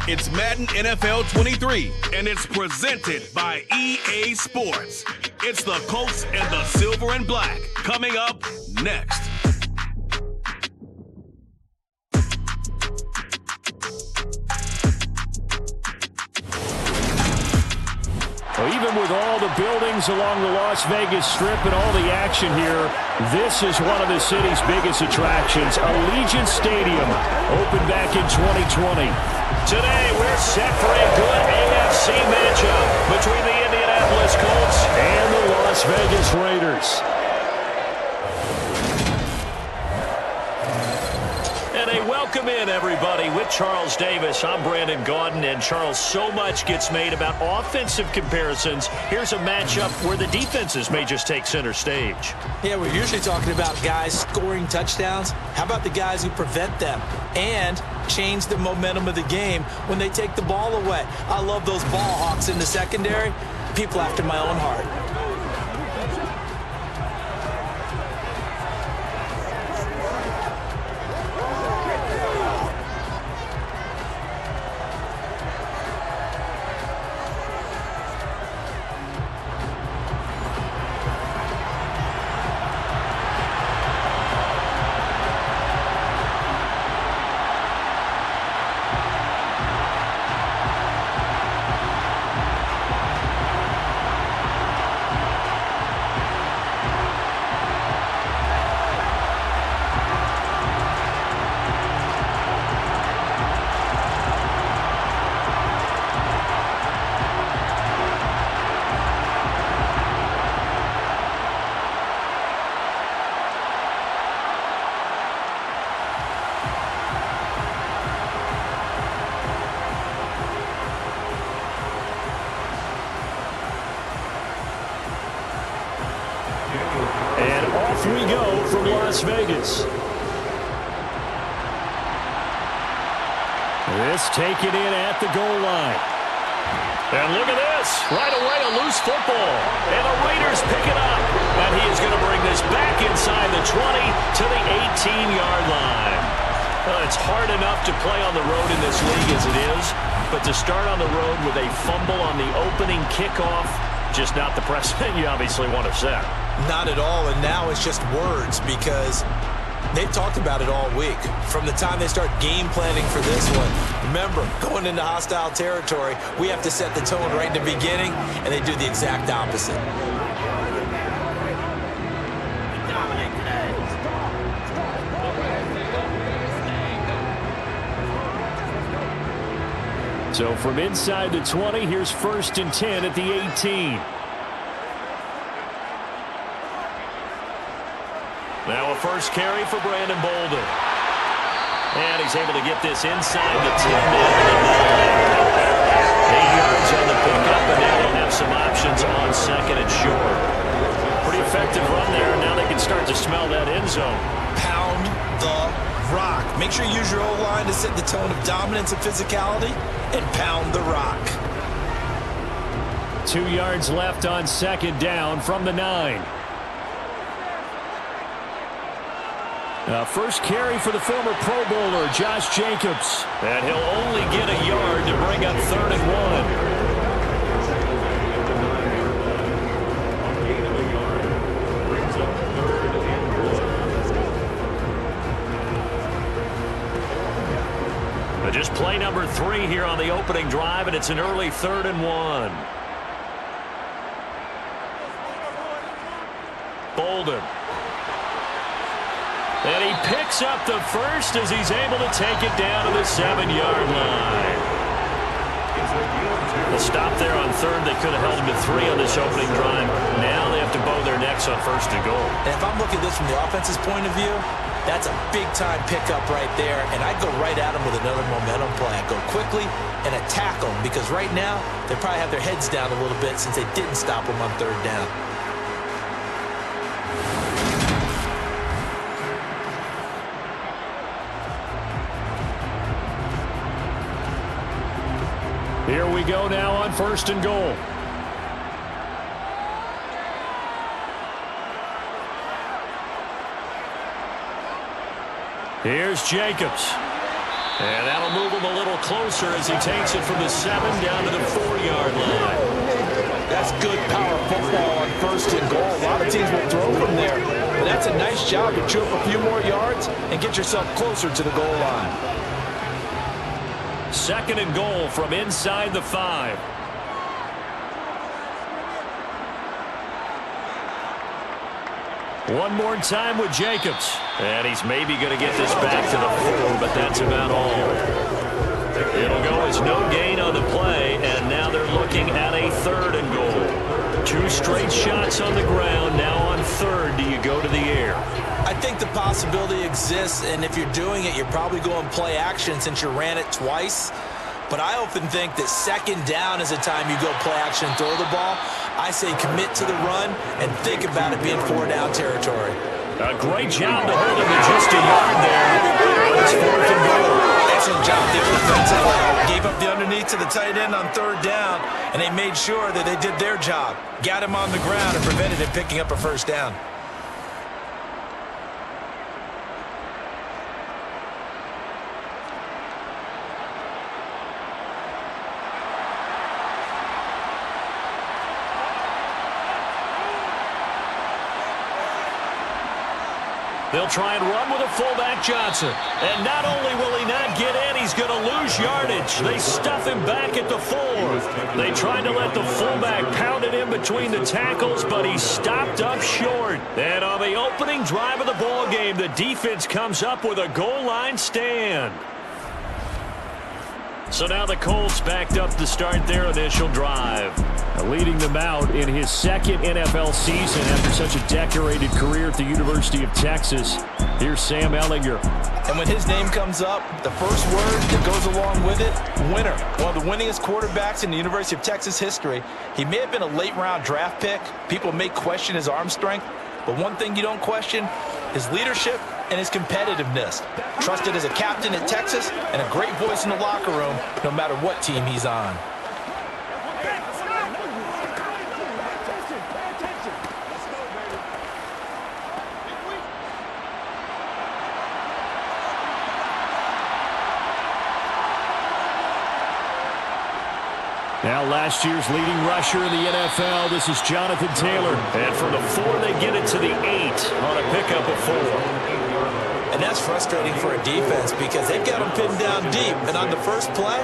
It's Madden NFL 23, and it's presented by EA Sports. It's the Colts and the Silver and Black coming up next. Well, even with all the buildings along the Las Vegas Strip and all the action here, this is one of the city's biggest attractions. Allegiant Stadium opened back in 2020. Today, we're set for a good AFC matchup between the Indianapolis Colts and the Las Vegas Raiders. And a welcome in, everybody, with Charles Davis. I'm Brandon Gaudin, and Charles, so much gets made about offensive comparisons. Here's a matchup where the defenses may just take center stage. Yeah, we're usually talking about guys scoring touchdowns. How about the guys who prevent them and change the momentum of the game when they take the ball away? I love those ball hawks in the secondary. People after my own heart. And off we go from Las Vegas. This taken in at the goal line. And look at this. Right away, a loose football. And the Raiders pick it up. And he is going to bring this back inside the 20 to the 18-yard line. Well, it's hard enough to play on the road in this league as it is. But to start on the road with a fumble on the opening kickoff, just not the precedent you obviously want to set. Not at all, and now it's just words because they've talked about it all week. From the time they start game planning for this one, remember, going into hostile territory, we have to set the tone right in the beginning, and they do the exact opposite. So from inside the 20, here's 1st and 10 at the 18. Now a first carry for Brandon Bolden. And he's able to get this inside the 10. 8 yards on the pickup, and now they'll have some options on 2nd and short. Pretty effective run there, and now they can start to smell that end zone. Pound the rock. Make sure you use your O-line to set the tone of dominance and physicality, and pound the rock. 2 yards left on 2nd down from the 9. First carry for the former Pro Bowler, Josh Jacobs. And he'll only get a yard to bring up 3rd and 1. Just play number 3 here on the opening drive, and it's an early 3rd and 1. Bolden. And he picks up the first as he's able to take it down to the 7-yard line. The stop there on 3rd. They could have held him to 3 on this opening drive. Now they have to bow their necks on 1st and goal. And if I'm looking at this from the offense's point of view, that's a big-time pickup right there, and I'd go right at him with another momentum play. I'd go quickly and attack them because right now they probably have their heads down a little bit since they didn't stop him on 3rd down. Here we go now on 1st and goal. Here's Jacobs. And that'll move him a little closer as he takes it from the 7 down to the 4-yard line. That's good power football on 1st and goal. A lot of teams will throw from there. But that's a nice job to chew up a few more yards and get yourself closer to the goal line. 2nd and goal from inside the 5. One more time with Jacobs. And he's maybe going to get this back to the 4, but that's about all. It'll go as no gain on the play, and now they're looking at a 3rd and goal. 2 straight shots on the ground. Now on 3rd, do you go to the air? I think the possibility exists, and if you're doing it, you're probably going play action since you ran it twice. But I often think that 2nd down is a time you go play action and throw the ball. I say commit to the run and think about it being 4-down territory. A great job to hold him to just a yard there. It's 4th and goal. Excellent job there defensively. Gave up the underneath to the tight end on 3rd down, and they made sure that they did their job. Got him on the ground and prevented him picking up a 1st down. They'll try and run with a fullback Johnson. And not only will he not get in, he's going to lose yardage. They stuff him back at the 4. They tried to let the fullback pound it in between the tackles, but he stopped up short. And on the opening drive of the ball game, the defense comes up with a goal line stand. So now the Colts backed up to start their initial drive. Leading them out in his 2nd NFL season after such a decorated career at the University of Texas. Here's Sam Ehlinger. And when his name comes up, the first word that goes along with it, winner. One of the winningest quarterbacks in the University of Texas history. He may have been a late-round draft pick. People may question his arm strength. But one thing you don't question, his leadership and his competitiveness. Trusted as a captain at Texas and a great voice in the locker room, no matter what team he's on. Now last year's leading rusher in the NFL, this is Jonathan Taylor. And from the 4, they get it to the 8 on a pickup of 4. And that's frustrating for a defense because they've got them pinned down deep. And on the first play,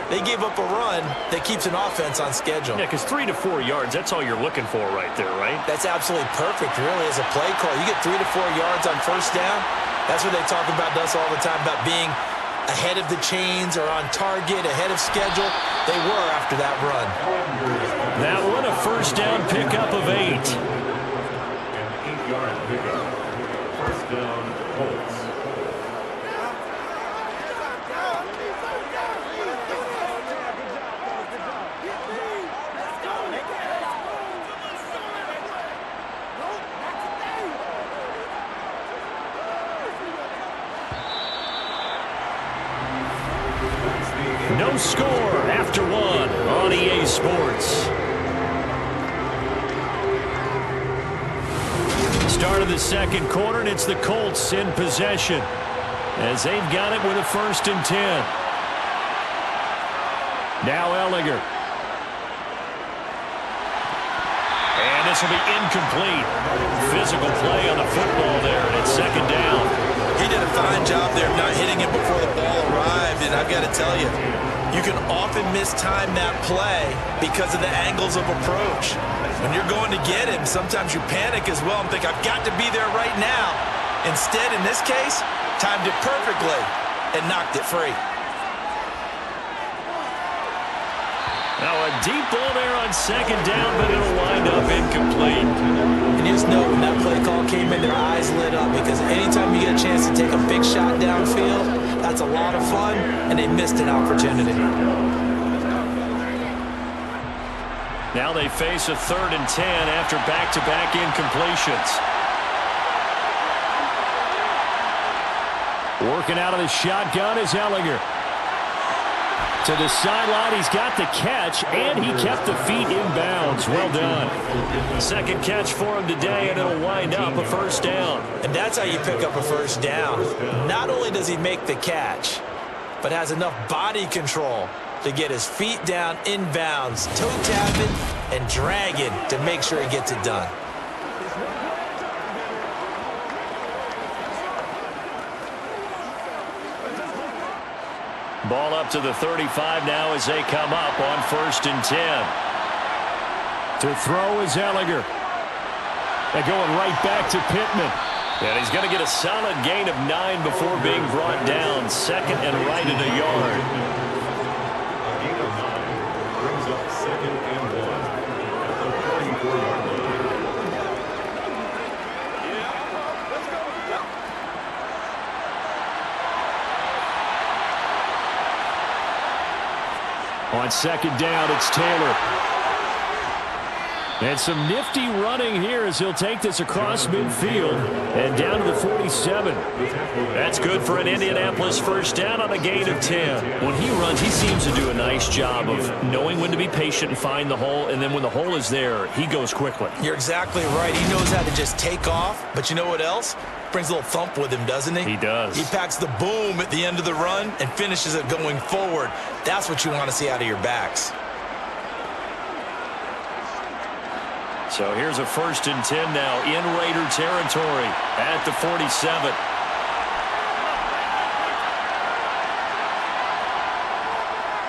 they gave up a run that keeps an offense on schedule. Yeah, because 3 to 4 yards, that's all you're looking for right there, right? That's absolutely perfect, really, as a play call. You get 3 to 4 yards on 1st down. That's what they talk about us all the time, about being ahead of the chains or on target, ahead of schedule. They were after that run. That one a 1st down pickup of 8. 8-yard pickup. 1st down, Colts. No score after 1 on EA Sports. Start of the 2nd quarter, and it's the Colts in possession as they've got it with a 1st and 10. Now Ehlinger. And this will be incomplete. Physical play on the football there, and it's 2nd down. He did a fine job there of not hitting it before the ball arrived, and I've got to tell you, you can often mistime that play because of the angles of approach. When you're going to get him, sometimes you panic as well and think, I've got to be there right now. Instead, in this case, timed it perfectly and knocked it free. Now a deep ball there on 2nd down, but it'll wind up incomplete. And you just know when that play call came in, their eyes lit up because anytime you get a chance to take a big shot downfield, that's a lot of fun, and they missed an opportunity. Now they face a 3rd and 10 after back-to-back incompletions. Working out of the shotgun is Ehlinger. To the sideline, he's got the catch, and he kept the feet in bounds. Well done. 2nd catch for him today, and it'll wind up a 1st down. And that's how you pick up a 1st down. Not only does he make the catch, but has enough body control to get his feet down inbounds, toe tapping and dragging to make sure he gets it done. Ball up to the 35 now as they come up on 1st and 10. To throw is Ellinger. They're going right back to Pittman. And he's going to get a solid gain of 9 before being brought down. 2nd and right at a yard. Gain of 9 brings up 2nd and 1 at the 34-yard line. On 2nd down, it's Taylor. And some nifty running here as he'll take this across midfield and down to the 47. That's good for an Indianapolis 1st down on a gain of 10. When he runs, he seems to do a nice job of knowing when to be patient and find the hole, and then when the hole is there, he goes quickly. You're exactly right. He knows how to just take off, but you know what else? Brings a little thump with him, doesn't he? He does. He packs the boom at the end of the run and finishes it going forward. That's what you want to see out of your backs. So here's a 1st and 10 now in Raider territory at the 47.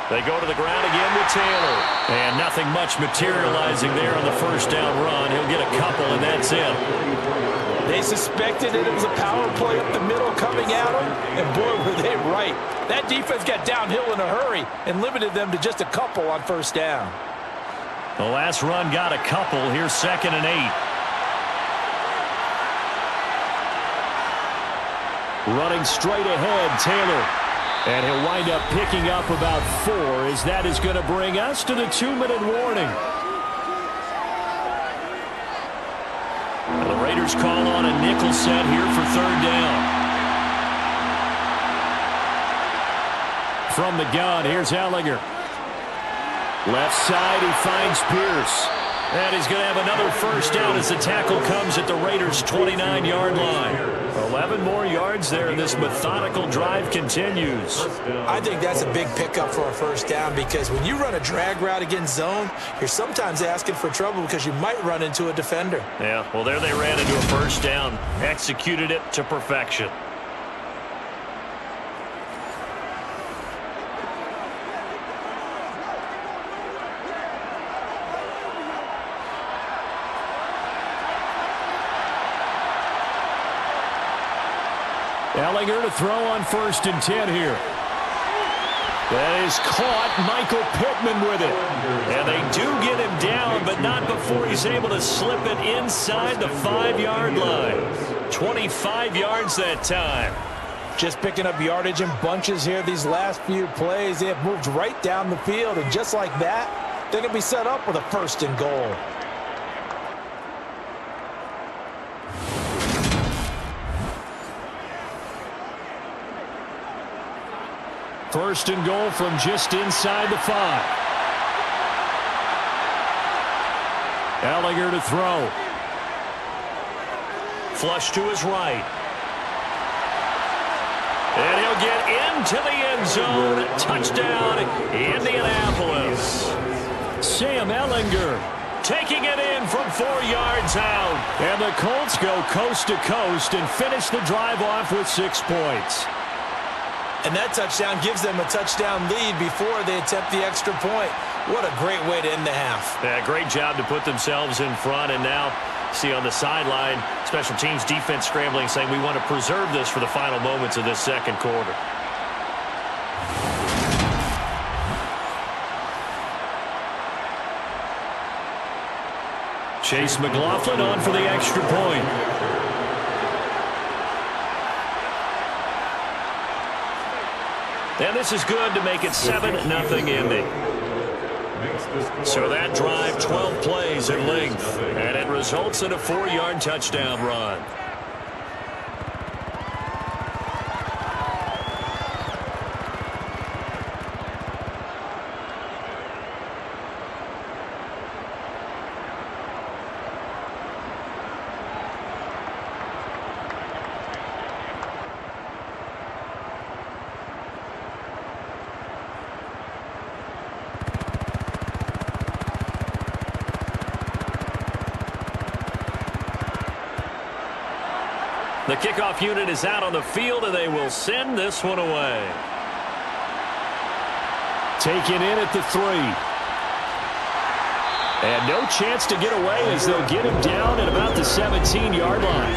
They go to the ground again with Taylor. And nothing much materializing there on the 1st down run. He'll get a couple, and that's it. They suspected it was a power play up the middle coming at them, and boy, were they right. That defense got downhill in a hurry and limited them to just a couple on 1st down. The last run got a couple. Here's 2nd and 8. Running straight ahead, Taylor. And he'll wind up picking up about 4 as that is going to bring us to the 2-minute warning. And the Raiders call on a nickel set here for 3rd down. From the gun, here's Ellinger. Left side, he finds Pierce. And he's going to have another 1st down as the tackle comes at the Raiders' 29-yard line. 11 more yards there, and this methodical drive continues. I think that's a big pickup for a 1st down because when you run a drag route against zone, you're sometimes asking for trouble because you might run into a defender. Yeah, well, there they ran into a 1st down, executed it to perfection. Ellinger to throw on 1st and 10 here. That is caught. Michael Pittman with it. And they do get him down, but not before he's able to slip it inside the 5-yard line. 25 yards that time. Just picking up yardage in bunches here these last few plays. They have moved right down the field, and just like that, they're going to be set up with a 1st and goal. First and goal from just inside the 5. Ellinger to throw. Flush to his right. And he'll get into the end zone. Touchdown, Indianapolis. Sam Ellinger taking it in from 4 yards out. And the Colts go coast to coast and finish the drive off with 6 points. And that touchdown gives them a touchdown lead before they attempt the extra point. What a great way to end the half. Yeah, great job to put themselves in front. And now, see on the sideline, special teams defense scrambling, saying we want to preserve this for the final moments of this 2nd quarter. Chase McLaughlin on for the extra point. And this is good to make it 7-0 Indy. So that drive, 12 plays in length, and it results in a 4-yard touchdown run. The kickoff unit is out on the field, and they will send this one away. Taken in at the 3. And no chance to get away as they'll get him down at about the 17-yard line.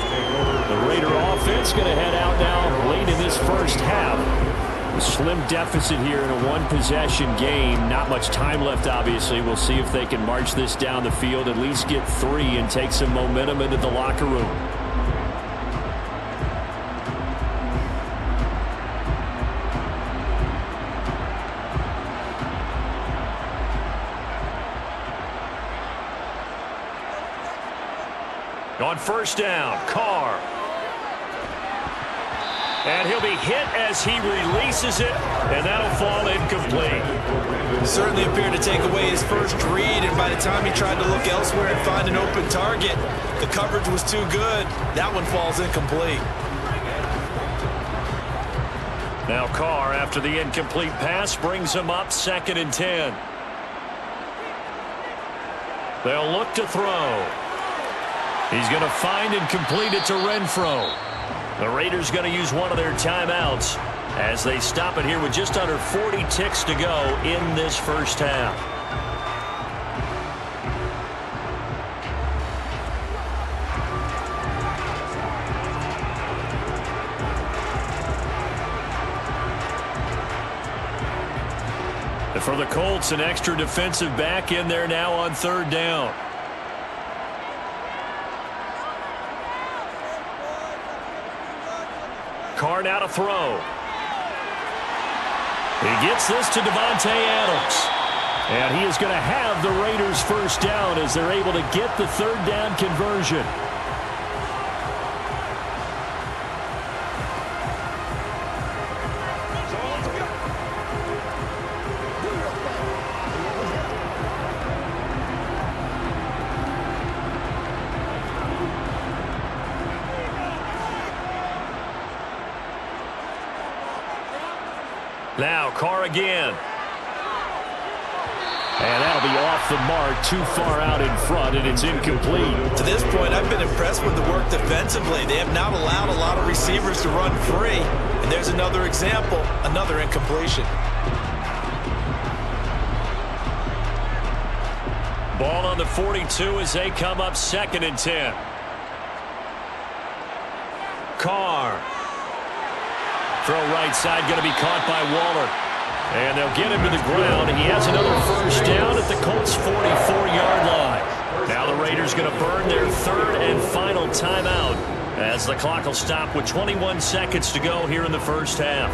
The Raider offense going to head out now late in this first half. A slim deficit here in a one-possession game. Not much time left, obviously. We'll see if they can march this down the field, at least get 3 and take some momentum into the locker room. On first down, Carr. And he'll be hit as he releases it, and that'll fall incomplete. Certainly appeared to take away his first read, and by the time he tried to look elsewhere and find an open target, the coverage was too good. That one falls incomplete. Now Carr, after the incomplete pass, brings him up 2nd and 10. They'll look to throw. He's going to find and complete it to Renfro. The Raiders going to use one of their timeouts as they stop it here with just under 40 ticks to go in this first half. And for the Colts, an extra defensive back in there now on 3rd down. Carr now to throw. He gets this to Devontae Adams. And he is going to have the Raiders first down as they're able to get the 3rd down conversion. Now Carr again. And that'll be off the mark, too far out in front, and it's incomplete. To this point, I've been impressed with the work defensively. They have not allowed a lot of receivers to run free. And there's another example, another incompletion. Ball on the 42 as they come up 2nd and 10. Carr. Throw right side, going to be caught by Waller. And they'll get him to the ground, and he has another first down at the Colts' 44-yard line. Now the Raiders going to burn their 3rd and final timeout as the clock will stop with 21 seconds to go here in the first half.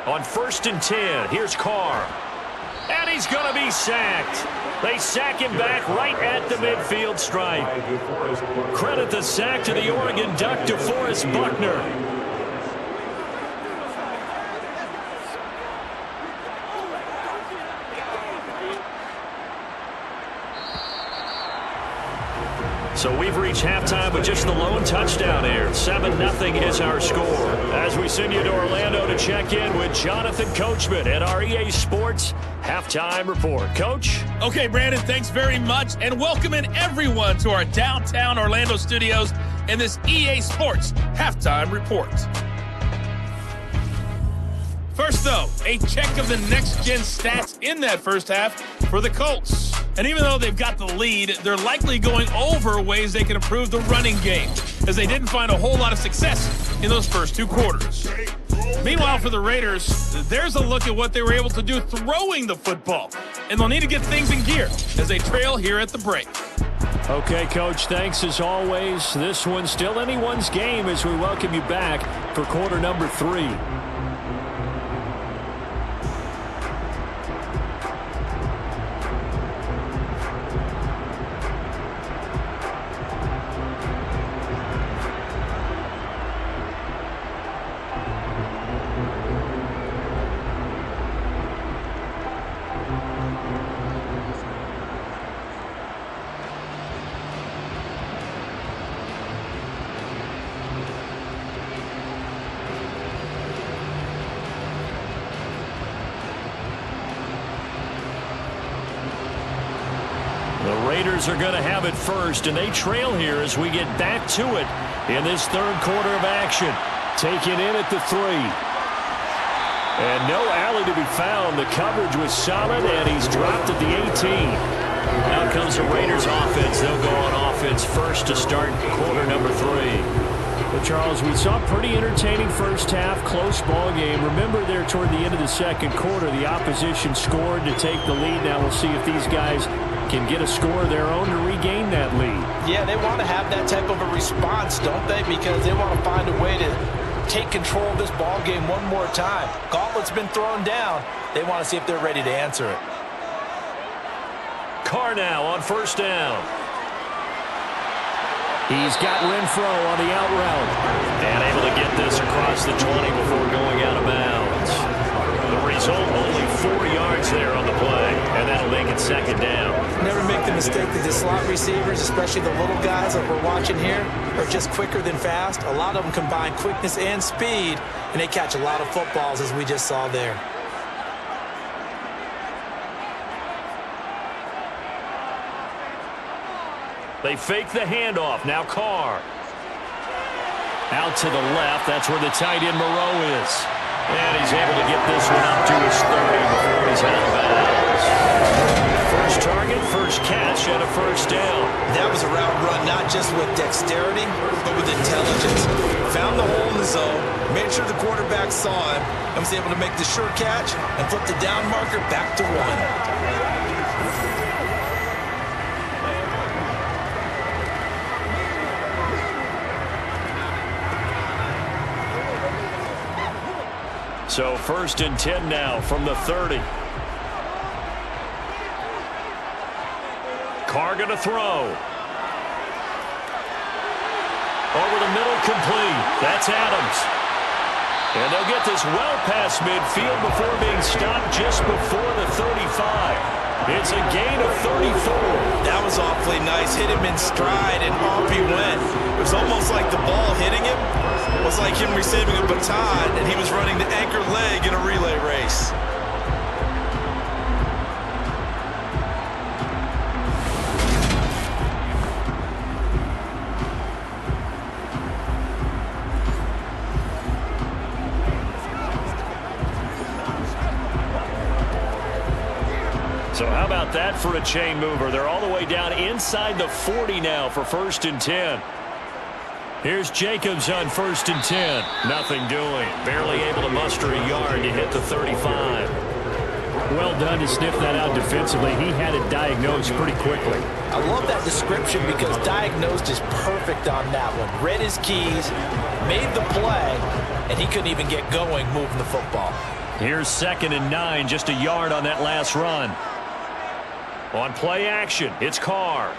On 1st and 10, here's Carr. And he's going to be sacked. They sack him back right at the midfield stripe. Credit the sack to the Oregon Duck, DeForest Buckner. So we've reached halftime with just the lone touchdown here. 7-0 is our score. As we send you to Orlando to check in with Jonathan Coachman at our EA Sports Halftime Report. Coach? Okay, Brandon, thanks very much. And welcoming everyone to our downtown Orlando studios in this EA Sports Halftime Report. First, though, a check of the next-gen stats in that first half for the Colts. And even though they've got the lead, they're likely going over ways they can improve the running game, as they didn't find a whole lot of success in those first 2 quarters. Meanwhile, for the Raiders, there's a look at what they were able to do throwing the football. And they'll need to get things in gear as they trail here at the break. Okay, Coach, thanks as always. This one's still anyone's game as we welcome you back for quarter number 3. The Raiders are going to have it first, and they trail here as we get back to it in this third quarter of action. Taken in at the 3. And no alley to be found. The coverage was solid, and he's dropped at the 18. Out comes the Raiders offense. They'll go on offense first to start quarter number 3. Well, Charles, we saw a pretty entertaining first half, close ball game. Remember there toward the end of the second quarter, the opposition scored to take the lead. Now we'll see if these guys can get a score of their own to regain that lead. Yeah, they want to have that type of a response, don't they? Because they want to find a way to take control of this ball game one more time. Gauntlet's been thrown down. They want to see if they're ready to answer it. Carr now on first down. He's got Renfro on the out route. And able to get this across the 20 before going out of bounds. The result, only 4 yards there on the play. And that'll make it second down. Never make the mistake that the slot receivers, especially the little guys like we're watching here, are just quicker than fast. A lot of them combine quickness and speed, and they catch a lot of footballs, as we just saw there. They fake the handoff. Now Carr. Out to the left. That's where the tight end Moreau is. And he's able to get this one up to his 30 before he's out of bounds. First target, first catch, and a first down. That was a route run not just with dexterity, but with intelligence. Found the hole in the zone, made sure the quarterback saw him, and was able to make the sure catch and flip the down marker back to 1. So first and 10 now from the 30. Carr going to throw. Over the middle, complete. That's Adams. And they'll get this well past midfield before being stopped just before the 35. It's a gain of 34. That was awfully nice. Hit him in stride, and off he went. It was almost like the ball hitting him was like him receiving a baton, and he was running the anchor leg in a relay race. So how about that for a chain mover? They're all the way down inside the 40 now for first and 10. Here's Jacobs on first and 10. Nothing doing. Barely able to muster a yard to hit the 35. Well done to sniff that out defensively. He had it diagnosed pretty quickly. I love that description because diagnosed is perfect on that one. Read his keys, made the play, and he couldn't even get going moving the football. Here's second and 9, just a yard on that last run. On play action, it's Carr.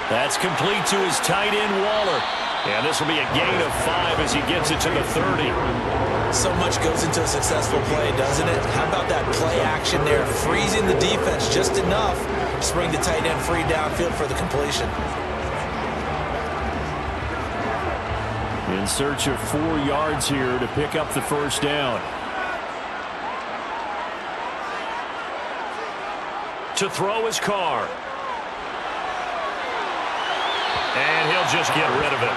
That's complete to his tight end, Waller. And this will be a gain of 5 as he gets it to the 30. So much goes into a successful play, doesn't it? How about that play action there, freezing the defense just enough to bring the tight end free downfield for the completion. In search of 4 yards here to pick up the first down. To throw his Carr. And he'll just get rid of it.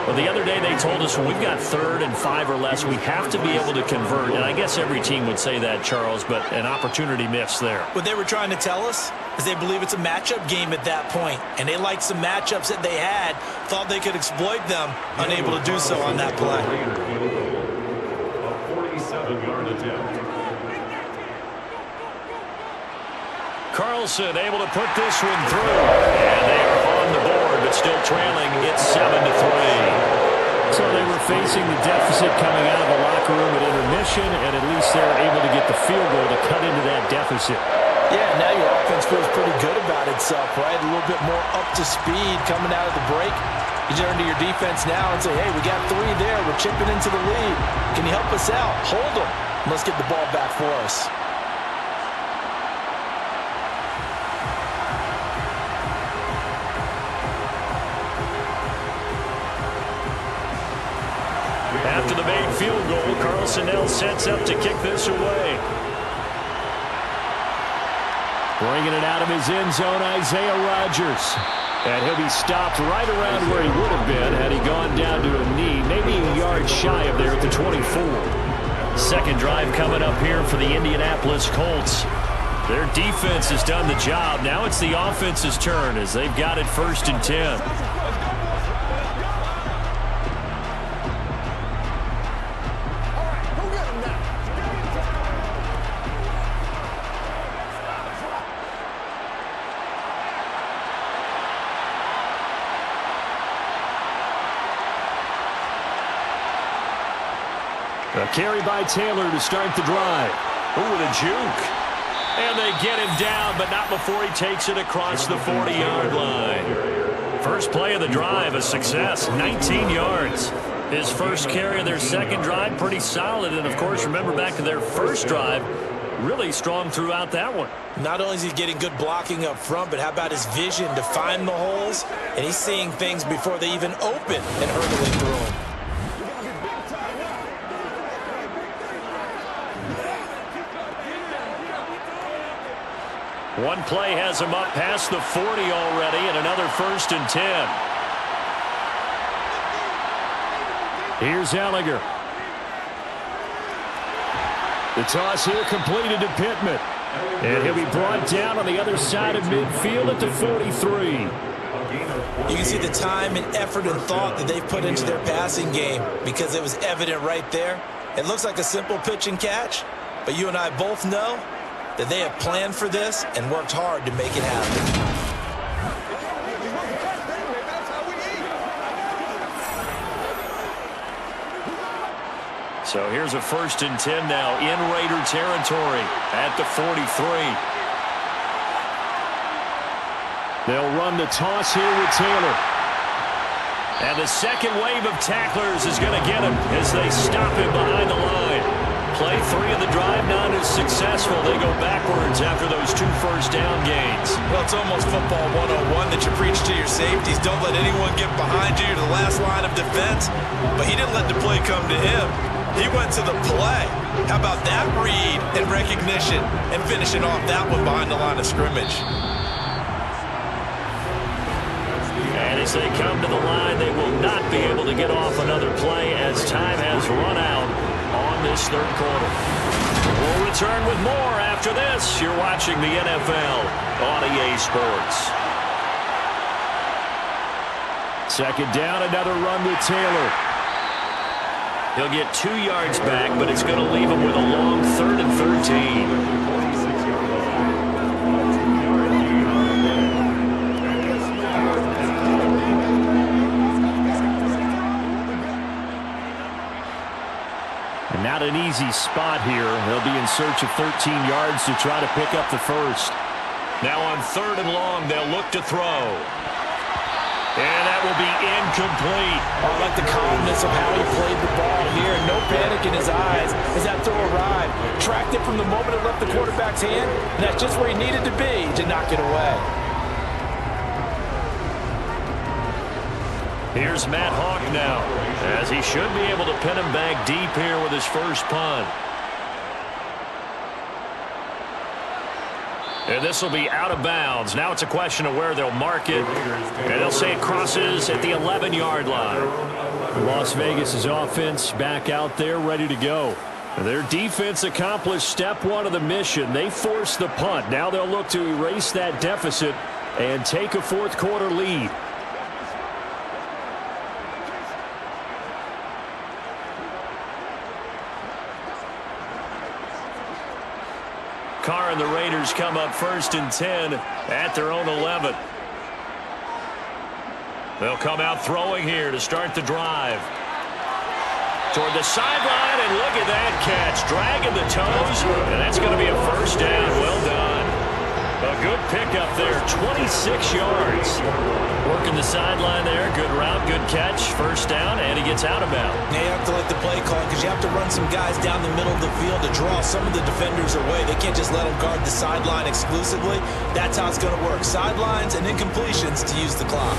Well, the other day they told us when we've got 3rd and 5 or less, we have to be able to convert. And I guess every team would say that, Charles, but an opportunity missed there. What they were trying to tell us is they believe it's a matchup game at that point. And they liked some matchups that they had, thought they could exploit them, unable to do so on that play. A 47-yard attempt. Carlson able to put this one through. And they are on the board, but still trailing. It's 7-3. So they were facing the deficit coming out of the locker room at intermission, and at least they were able to get the field goal to cut into that deficit. Yeah, now your offense feels pretty good about itself, right? A little bit more up to speed coming out of the break. You turn to your defense now and say, hey, we got 3 there. We're chipping into the lead. Can you help us out? Hold them. Let's get the ball back for us. After the made field goal, Carlson now sets up to kick this away. Bringing it out of his end zone, Isaiah Rodgers. And he'll be stopped right around where he would have been had he gone down to a knee, maybe a yard shy of there at the 24. Second drive coming up here for the Indianapolis Colts. Their defense has done the job. Now it's the offense's turn as they've got it 1st and 10. A carry by Taylor to start the drive. Ooh, with a juke. And they get him down, but not before he takes it across the 40-yard line. First play of the drive, a success, 19 yards. His first carry of their second drive, pretty solid. And, of course, remember back to their first drive, really strong throughout that one. Not only is he getting good blocking up front, but how about his vision to find the holes? And he's seeing things before they even open and hurtling through them. One play has him up past the 40 already, and another 1st and 10. Here's Ellinger. The toss here completed to Pittman. And he'll be brought down on the other side of midfield at the 43. You can see the time and effort and thought that they've put into their passing game because it was evident right there. It looks like a simple pitch and catch, but you and I both know that they have planned for this and worked hard to make it happen. So here's a 1st and 10 now in Raider territory at the 43. They'll run the toss here with Taylor. And the second wave of tacklers is going to get him as they stop him behind the line. Play 3 of the drive not as successful. They go backwards after those 2 first-down gains. Well, it's almost football 101 that you preach to your safeties. Don't let anyone get behind you to the last line of defense. But he didn't let the play come to him. He went to the play. How about that read and recognition and finishing off that one behind the line of scrimmage? And as they come to the line, they will not be able to get off another play as time has run out on this third quarter. We'll return with more after this. You're watching the NFL on EA Sports. Second down, another run with Taylor. He'll get 2 yards back, but it's going to leave him with a long 3rd and 13. Not an easy spot here. They'll be in search of 13 yards to try to pick up the first. Now on 3rd and long, they'll look to throw. And that will be incomplete. I like the calmness of how he played the ball here. No panic in his eyes as that throw arrived. Tracked it from the moment it left the quarterback's hand, and that's just where he needed to be to knock it away. Here's Matt Hawk now, as he should be able to pin him back deep here with his first punt. And this will be out of bounds. Now it's a question of where they'll mark it. And they'll say it crosses at the 11-yard line. Las Vegas' offense back out there ready to go. Their defense accomplished step 1 of the mission. They forced the punt. Now they'll look to erase that deficit and take a 4th quarter lead. Carr and the Raiders come up 1st and 10 at their own 11. They'll come out throwing here to start the drive. Toward the sideline, and look at that catch. Dragging the toes, and that's going to be a 1st down. Well done. A good pickup there, 26 yards. Working the sideline there. Good route, good catch. 1st down, and he gets out of bounds. Now you have to like the play call because you have to run some guys down the middle of the field to draw some of the defenders away. They can't just let them guard the sideline exclusively. That's how it's going to work. Sidelines and incompletions to use the clock.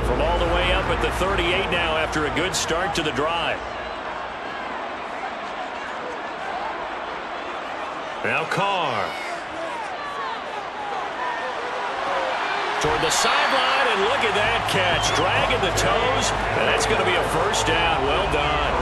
From all the way up at the 38 now after a good start to the drive. Now Carr. Toward the sideline, and look at that catch. Dragging the toes, and that's going to be a first down. Well done.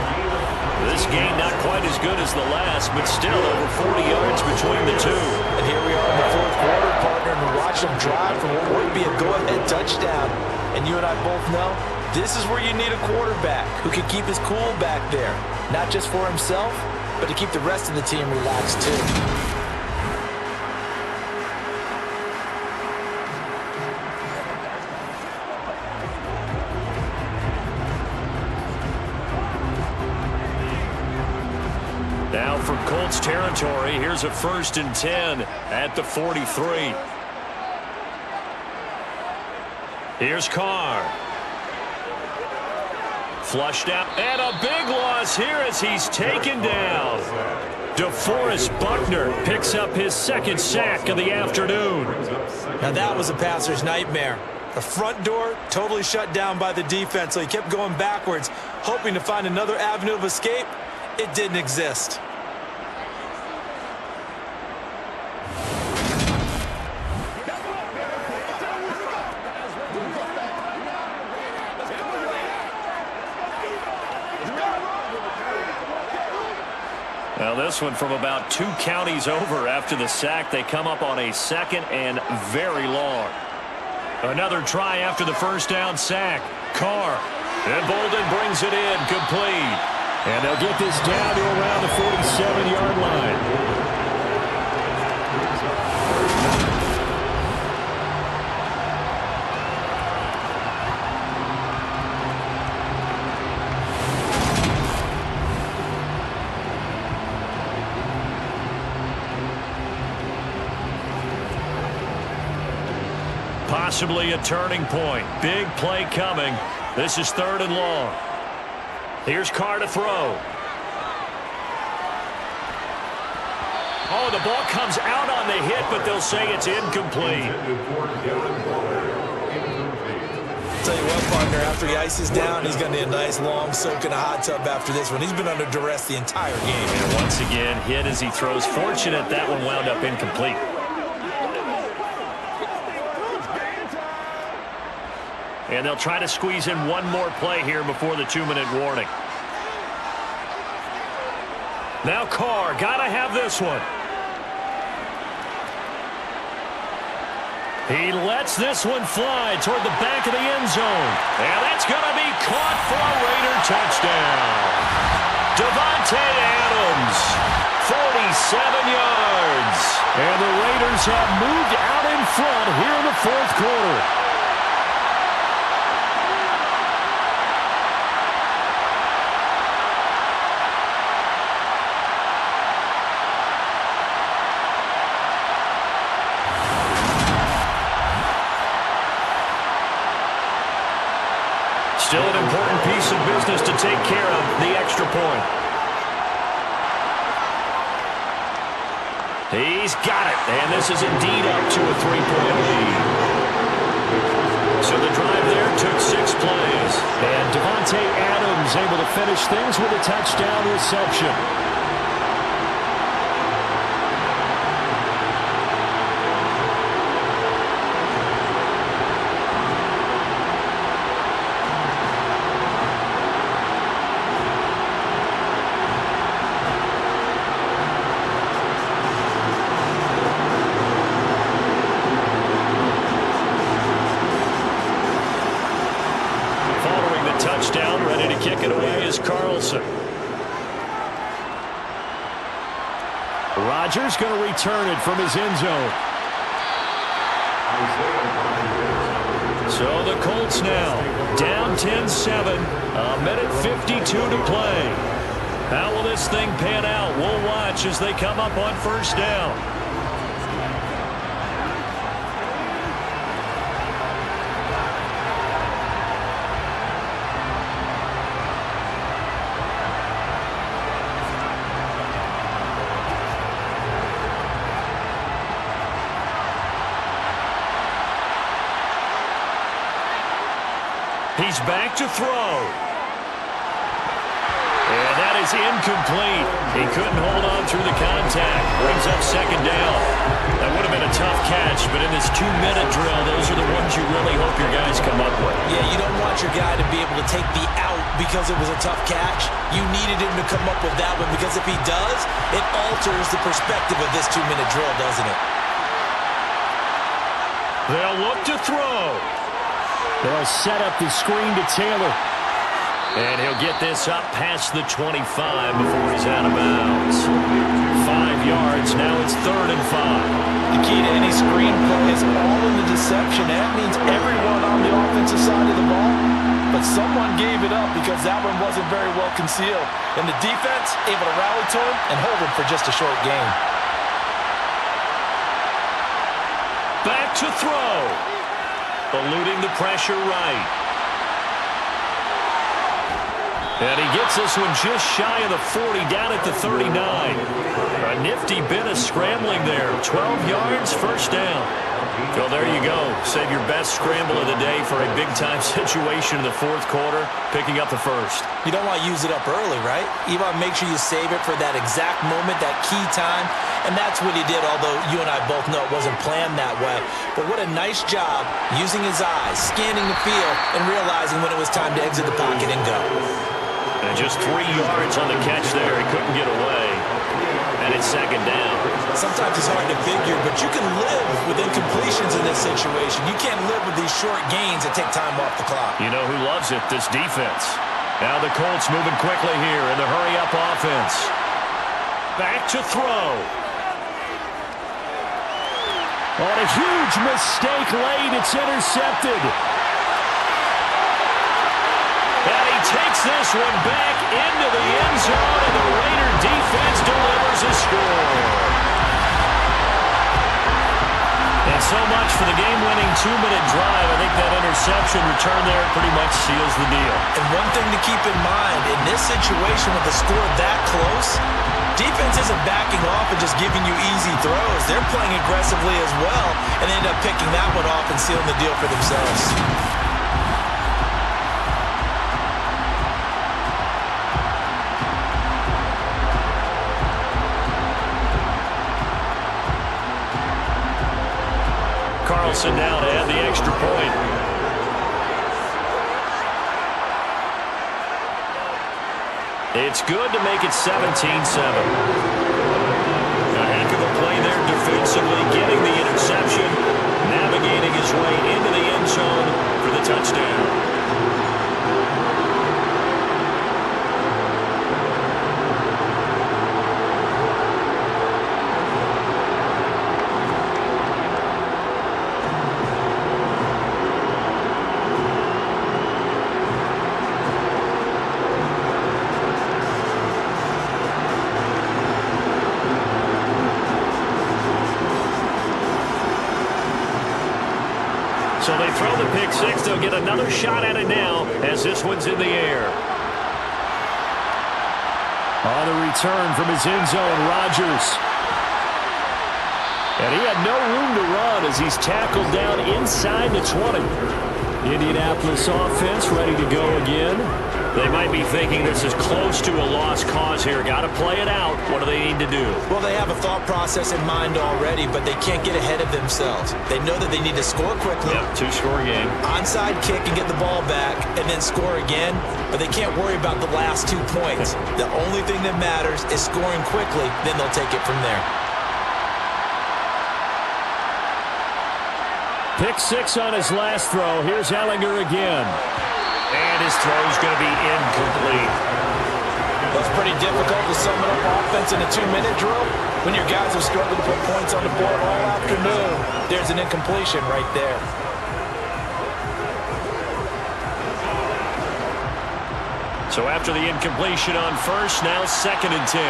This game not quite as good as the last, but still over 40 yards between the two. And here we are in the fourth quarter, partner, and we're watching them drive for what would be a go-ahead touchdown. And you and I both know this is where you need a quarterback who can keep his cool back there, not just for himself, but to keep the rest of the team relaxed too. Now from Colts territory, here's a 1st and 10 at the 43. Here's Carr. Flushed out, and a big loss here as he's taken down. DeForest Buckner picks up his 2nd sack of the afternoon. Now that was a passer's nightmare. The front door totally shut down by the defense, so he kept going backwards, hoping to find another avenue of escape. It didn't exist. Now this one from about 2 counties over after the sack. They come up on a 2nd and very long. Another try after the first down sack. Carr. And Bolden brings it in, complete. And they'll get this down to around the 47-yard line. Possibly a turning point. Big play coming. This is 3rd and long. Here's Carr to throw. Oh, the ball comes out on the hit, but they'll say it's incomplete. Tell you what, partner, after the ice is down, he's going to need a nice long soak in a hot tub after this one. He's been under duress the entire game. And once again, hit as he throws. Fortunate that one wound up incomplete. And they'll try to squeeze in one more play here before the 2-minute warning. Now Carr, gotta have this one. He lets this one fly toward the back of the end zone. And that's gonna be caught for a Raider touchdown. Davante Adams, 47 yards. And the Raiders have moved out in front here in the 4th quarter. Still an important piece of business to take care of, the extra point. He's got it, and this is indeed up to a 3-point lead. So the drive there took 6 plays. And Davante Adams able to finish things with a touchdown reception. Rodgers going to return it from his end zone. So the Colts now down 10-7, a minute 52 to play. How will this thing pan out? We'll watch as they come up on 1st down. he's back to throw. And that is incomplete. He couldn't hold on through the contact. Brings up second down. That would have been a tough catch, but in this 2-minute drill, those are the ones you really hope your guys come up with. Yeah, you don't want your guy to be able to take the out because it was a tough catch. You needed him to come up with that one, because if he does, it alters the perspective of this 2-minute drill, doesn't it? They'll look to throw. They'll set up the screen to Taylor. And he'll get this up past the 25 before he's out of bounds. 5 yards. Now it's 3rd and 5. The key to any screen play is all in the deception. That means everyone on the offensive side of the ball. But someone gave it up because that one wasn't very well concealed. And the defense able to rally to him and hold him for just a short gain. Back to throw. Eluding the pressure right. And he gets this one just shy of the 40, down at the 39. A nifty bit of scrambling there. 12 yards, first down. Well, there you go. Save your best scramble of the day for a big-time situation in the 4th quarter, picking up the first. You don't want to use it up early, right? You want to make sure you save it for that exact moment, that key time. And that's what he did, although you and I both know it wasn't planned that way. But what a nice job using his eyes, scanning the field, and realizing when it was time to exit the pocket and go. And just 3 yards on the catch there. He couldn't get away. And it's second down. Sometimes it's hard to figure, but you can live with incompletions in this situation. You can't live with these short gains that take time off the clock. You know who loves it? This defense. Now the Colts moving quickly here in the hurry-up offense. Back to throw. On a huge mistake late, it's intercepted. And he takes this one back into the end zone, and the Raider defense delivers a score. And so much for the game-winning 2-minute drive. I think that interception return there pretty much seals the deal. And one thing to keep in mind, in this situation with the score that close, defense isn't backing off and just giving you easy throws. They're playing aggressively as well, and end up picking that one off and sealing the deal for themselves. Carlson now to add the extra point. It's good to make it 17-7. A heck of a play there defensively, getting the interception, navigating his way into the end zone for the touchdown. So they throw the pick six. They'll get another shot at it now as this one's in the air. On the return from his end zone, Rodgers. And he had no room to run as he's tackled down inside the 20. Indianapolis offense ready to go again. They might be thinking this is close to a lost cause here. Got to play it out. What do they need to do? Well, they have a thought process in mind already, but they can't get ahead of themselves. They know that they need to score quickly. Yep, 2-score game. Onside kick and get the ball back and then score again, but they can't worry about the last 2 points. The only thing that matters is scoring quickly, then they'll take it from there. Pick six on his last throw. Here's Ellinger again. And his throw's going to be incomplete. Well, it's pretty difficult to sum it up offense in a 2-minute drill when your guys have struggled to put points on the board all afternoon. There's an incompletion right there. So after the incompletion on first, now 2nd and 10.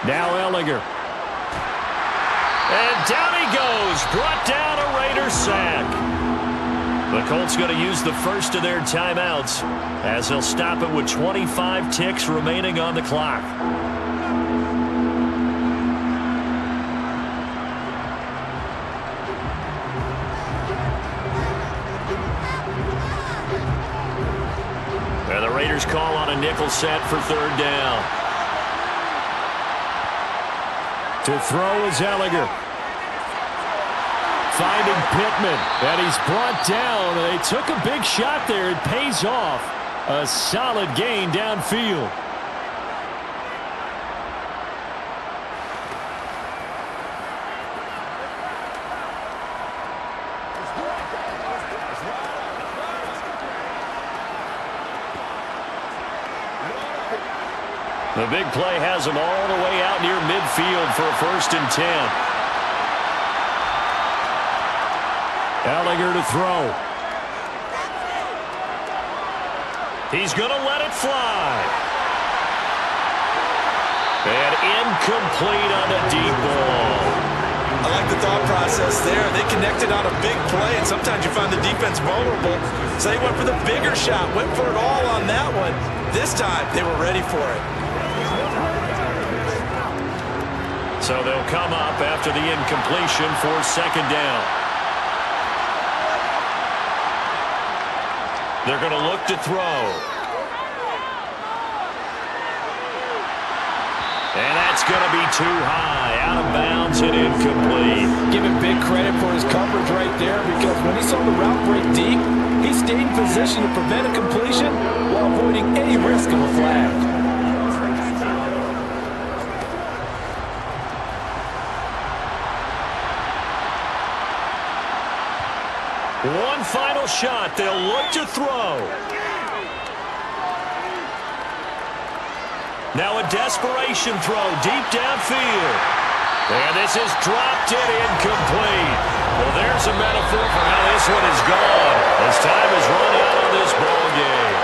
Now Ellinger. And down he goes. Brought down a Raider sack. The Colts going to use the first of their timeouts as they'll stop it with 25 ticks remaining on the clock. a nickel set for third down. To throw is Ellinger. Finding Pittman, and he's brought down. They took a big shot there. It pays off. A solid gain downfield. The big play has him all the way out near midfield for a 1st and 10. Ellinger to throw. He's going to let it fly. And incomplete on a deep ball. I like the thought process there. They connected on a big play, and sometimes you find the defense vulnerable. So they went for the bigger shot, went for it all on that one. This time, they were ready for it. So they'll come up after the incompletion for 2nd down. They're going to look to throw. And that's going to be too high. Out of bounds and incomplete. Give him big credit for his coverage right there, because when he saw the route break deep, he stayed in position to prevent a completion while avoiding any risk of a flag. One final shot. They'll look to throw. Now a desperation throw deep downfield. And this is dropped in incomplete. Well, there's a metaphor for how this one is gone. As time has run out on this ball game.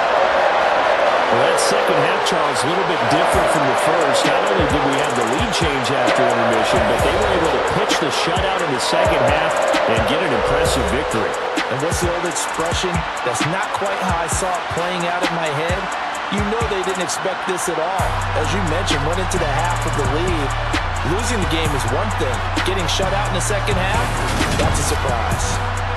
Well, that second half, Charles, a little bit different from the first. Not only did we have the lead change after intermission, but they were able to pitch the shutout in the second half and get an impressive victory. And what's the old expression? That's not quite how I saw it playing out in my head. You know they didn't expect this at all. As you mentioned, went into the half with the lead. Losing the game is one thing. Getting shut out in the second half, that's a surprise.